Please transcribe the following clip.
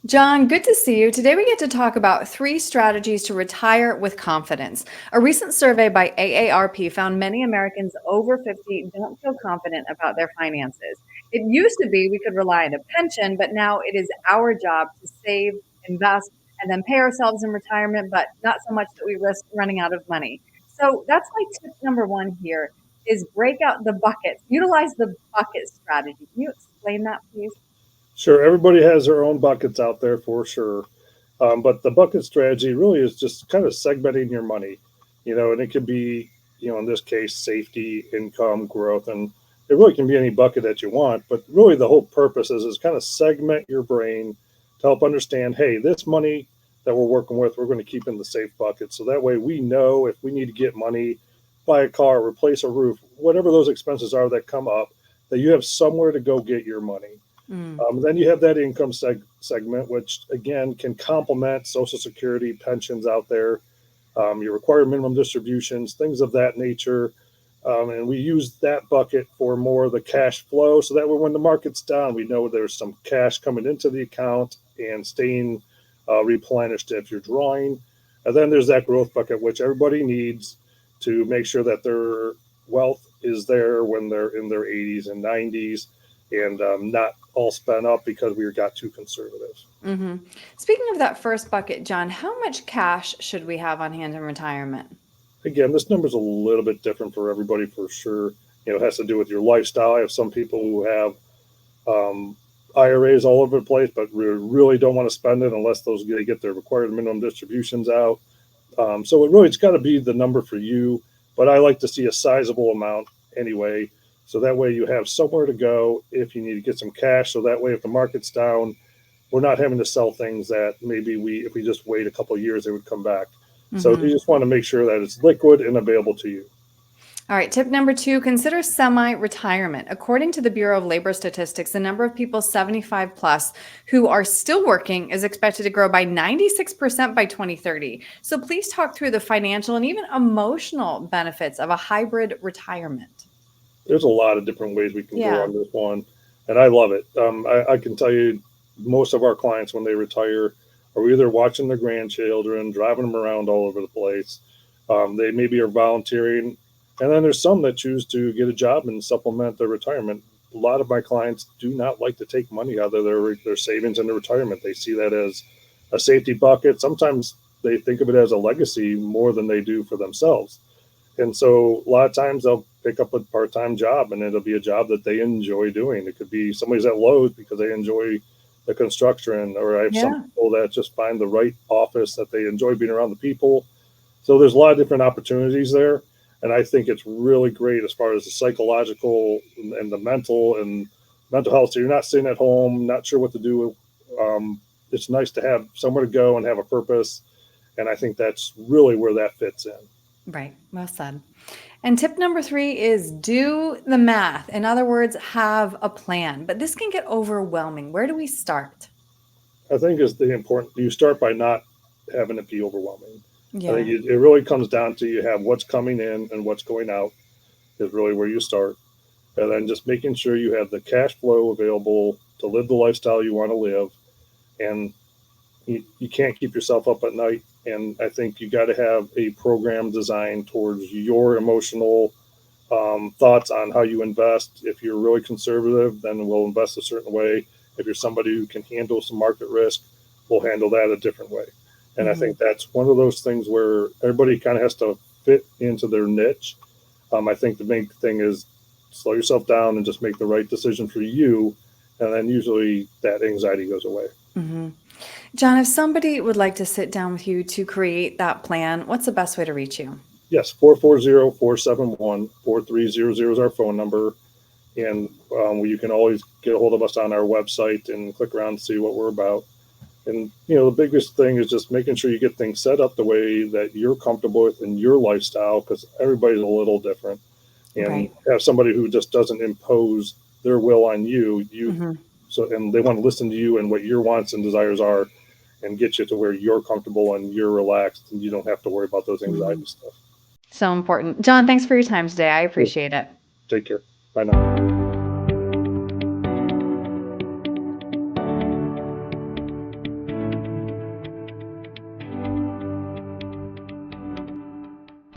John, good to see you. Today we get to talk about three strategies to retire with confidence. A recent survey by AARP found many Americans over 50 don't feel confident about their finances. It used to be we could rely on a pension, but now it is our job to save, invest, and then pay ourselves in retirement, but not so much that we risk running out of money. So that's my tip number one here is break out the buckets. Utilize the bucket strategy. Can you explain that, please? Sure, everybody has their own buckets out there for sure. But the bucket strategy really is just kind of segmenting your money, and it could be, in this case, safety, income, growth, and it really can be any bucket that you want. But really, the whole purpose is kind of segment your brain to help understand, hey, this money that we're working with, we're going to keep in the safe bucket. So that way we know if we need to get money, buy a car, replace a roof, whatever those expenses are that come up, that you have somewhere to go get your money. Mm, Then you have that income segment, which again can complement Social Security, pensions out there, your required minimum distributions, things of that nature. And we use that bucket for more of the cash flow. So that way, when the market's down, we know there's some cash coming into the account and staying replenished if you're drawing. And then there's that growth bucket, which everybody needs to make sure that their wealth is there when they're in their 80s and 90s and not all spent up because we got too conservative. hmm Speaking of that first bucket, John, how much cash should we have on hand in retirement? Again, this number is a little bit different for everybody for sure. It has to do with your lifestyle. I have some people who have IRAs all over the place, but really don't want to spend it unless they get their required minimum distributions out. So it's got to be the number for you. But I like to see a sizable amount anyway. So that way you have somewhere to go if you need to get some cash. So that way, if the market's down, we're not having to sell things that maybe if we just wait a couple of years, they would come back. So hmm you just want to make sure that it's liquid and available to you. All right, tip number two, consider semi retirement. According to the Bureau of Labor Statistics, the number of people 75 plus who are still working is expected to grow by 96% by 2030. So please talk through the financial and even emotional benefits of a hybrid retirement. There's a lot of different ways we can go Yeah. on this one, and I love it. I can tell you, most of our clients when they retire are either watching their grandchildren, driving them around all over the place. They maybe are volunteering, and then there's some that choose to get a job and supplement their retirement. A lot of my clients do not like to take money out of their savings into retirement. They see that as a safety bucket. Sometimes they think of it as a legacy more than they do for themselves. And so a lot of times they'll pick up a part-time job and it'll be a job that they enjoy doing. It could be somebody's at Lowe's because they enjoy the construction, or I have some Yeah. people that just find the right office that they enjoy being around the people. So there's a lot of different opportunities there. And I think it's really great as far as the psychological and the mental health. So you're not sitting at home, not sure what to do. It's nice to have somewhere to go and have a purpose. And I think that's really where that fits in. Right. Well said. And tip number three is do the math. In other words, have a plan. But this can get overwhelming. Where do we start? I think is the important. You start by not having it be overwhelming. I think Yeah. it really comes down to you have what's coming in and what's going out is really where you start, and then just making sure you have the cash flow available to live the lifestyle you want to live, and you can't keep yourself up at night. And I think you got to have a program designed towards your emotional thoughts on how you invest. If you're really conservative, then we'll invest a certain way. If you're somebody who can handle some market risk, we'll handle that a different way. And I hmm think that's one of those things where everybody kind of has to fit into their niche. I think the main thing is slow yourself down and just make the right decision for you. And then usually that anxiety goes away. hmm John, if somebody would like to sit down with you to create that plan, what's the best way to reach you? Yes, 440-471-4300 is our phone number. And you can always get a hold of us on our website and click around to see what we're about. And the biggest thing is just making sure you get things set up the way that you're comfortable with in your lifestyle, because everybody's a little different. And Right. have somebody who just doesn't impose their will on you. hmm And they want to listen to you and what your wants and desires are, and get you to where you're comfortable and you're relaxed and you don't have to worry about those hmm anxiety stuff. So important. John, thanks for your time today. I Sure. appreciate it. Take care. Bye now.